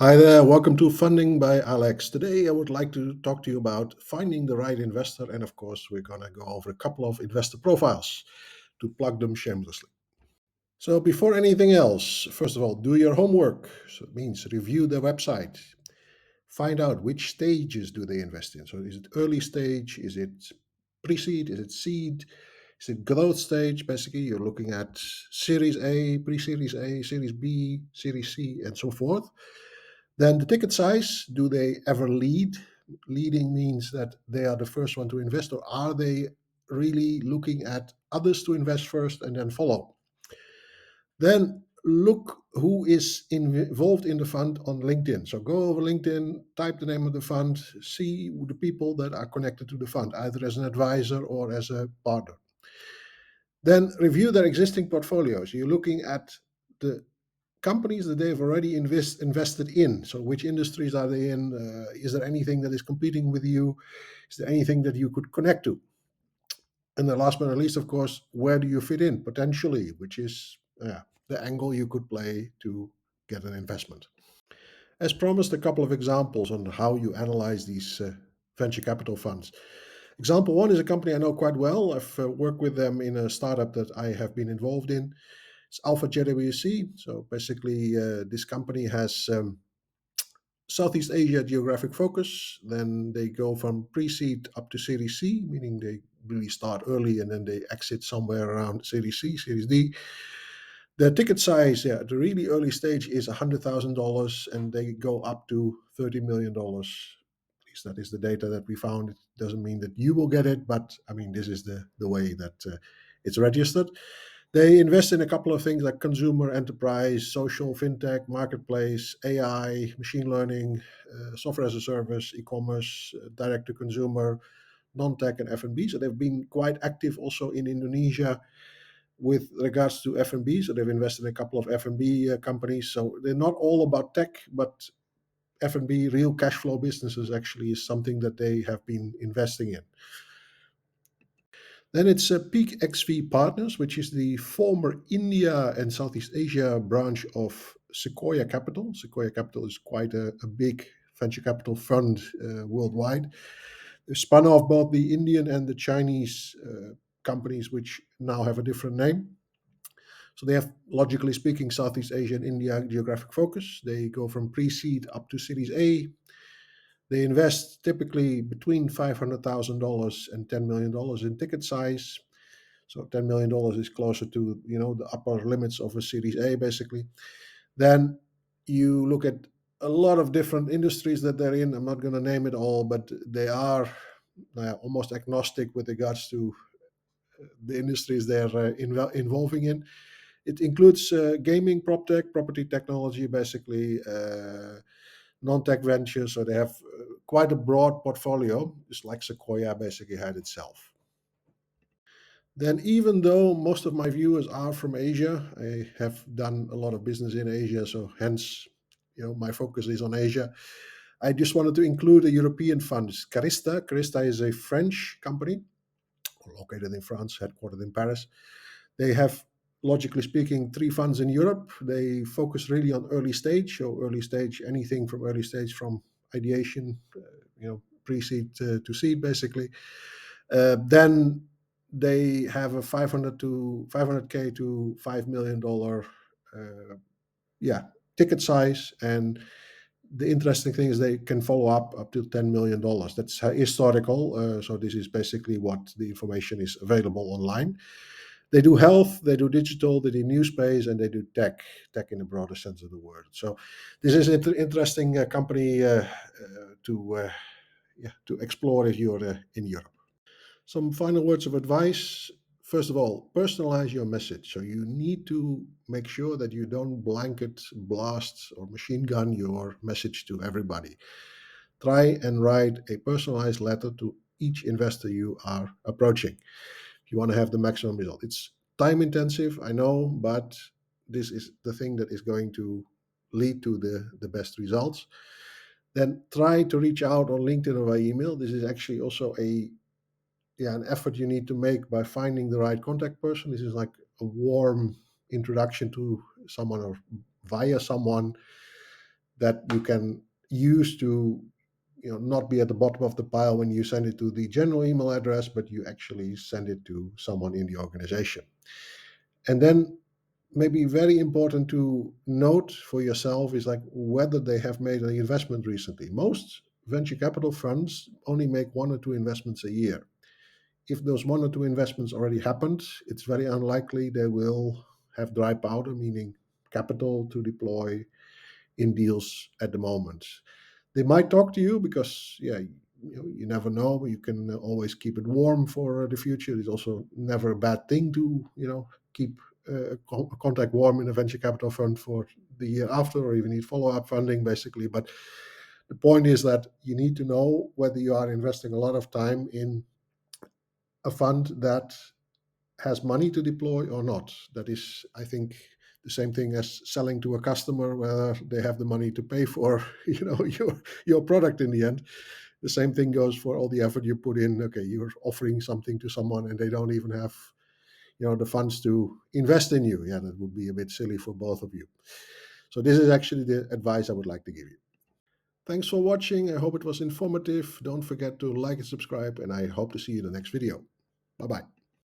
Hi there, welcome to Funding by Alex. Today I would like to talk to you about finding the right investor, and of course, we're going to go over a couple of investor profiles to plug them shamelessly. So, before anything else, first of all, do your homework. So, it means review their website, find out which stages do they invest in. So, is it early stage? Is it pre seed? Is it seed? Is it growth stage? Basically, you're looking at Series A, pre Series A, Series B, Series C, and so forth. Then the ticket size, do they ever lead? Leading means that they are the first one to invest, or are they really looking at others to invest first and then follow? Then look who is involved in the fund on LinkedIn. So go over LinkedIn, type the name of the fund, see the people that are connected to the fund, either as an advisor or as a partner. Then review their existing portfolios. You're looking at the companies that they've already invested in. So, which industries are they in? Is there anything that is competing with you? Is there anything that you could connect to? And then, last but not least, of course, where do you fit in potentially? Which is the angle you could play to get an investment. As promised, a couple of examples on how you analyze these venture capital funds. Example one is a company I know quite well. I've worked with them in a startup that I have been involved in. It's Alpha JWC. So basically, this company has Southeast Asia geographic focus. Then they go from pre-seed up to Series C, meaning they really start early and then they exit somewhere around Series C, Series D. The ticket size, yeah, at the really early stage is $100,000, and they go up to $30 million. At least that is the data that we found. It doesn't mean that you will get it, but I mean this is the way that it's registered. They invest in a couple of things like consumer, enterprise, social, fintech, marketplace, AI, machine learning, software as a service, e-commerce, direct to consumer, non-tech, and F&B. So they've been quite active also in Indonesia with regards to F&B. So they've invested in a couple of F&B companies. So they're not all about tech, but F&B, real cash flow businesses, actually is something that they have been investing in. Then it's Peak XV Partners, which is the former India and Southeast Asia branch of Sequoia Capital. Sequoia Capital is quite a big venture capital fund worldwide. They spun off both the Indian and the Chinese companies, which now have a different name. So they have, logically speaking, Southeast Asia and India geographic focus. They go from pre-seed up to Series A. They invest typically between $500,000 and $10 million in ticket size. So $10 million is closer to the upper limits of a Series A, basically. Then you look at a lot of different industries that they're in. I'm not going to name it all, but they are almost agnostic with regards to the industries they're involving in. It includes gaming, prop tech, property technology, basically non-tech ventures. So they have quite a broad portfolio, just like Sequoia basically had itself. Then, even though most of my viewers are from Asia, I have done a lot of business in Asia, so hence, my focus is on Asia. I just wanted to include a European fund, Carista. Carista is a French company located in France, headquartered in Paris. They have, logically speaking, three funds in Europe. They focus really on early stage, so early stage, anything from early stage, from ideation, pre-seed to seed, basically. Then they have a 500k to $5 million, yeah, ticket size, and the interesting thing is they can follow up to $10 million. That's historical. So this is basically what the information is available online. They do health, they do digital, they do new space, and they do tech in the broader sense of the word. So this is an interesting company to explore if you're in Europe. Some final words of advice. First of all, personalize your message. So you need to make sure that you don't blanket blast or machine gun your message to everybody. Try and write a personalized letter to each investor you are approaching if you want to have the maximum result. It's time intensive, I know, but this is the thing that is going to lead to the best results. Then try to reach out on LinkedIn or by email. This is actually also an effort you need to make by finding the right contact person. This is like a warm introduction to someone or via someone. that you can use to not be at the bottom of the pile when you send it to the general email address, but you actually send it to someone in the organization. And then maybe very important to note for yourself is like whether they have made an investment recently. Most venture capital funds only make one or two investments a year. If those one or two investments already happened, it's very unlikely they will have dry powder, meaning capital to deploy in deals at the moment. They might talk to you because, yeah, you never know. You can always keep it warm for the future. It's also never a bad thing to, keep a contact warm in a venture capital fund for the year after, or even need follow-up funding, basically. But the point is that you need to know whether you are investing a lot of time in a fund that has money to deploy or not. That is, I think, the same thing as selling to a customer, whether they have the money to pay for your product in the end. The same thing goes for all the effort you put in. Okay, you're offering something to someone and they don't even have the funds to invest in you. Yeah, that would be a bit silly for both of you. So this is actually the advice I would like to give you. Thanks for watching. I hope it was informative. Don't forget to like and subscribe, and I hope to see you in the next video. Bye bye.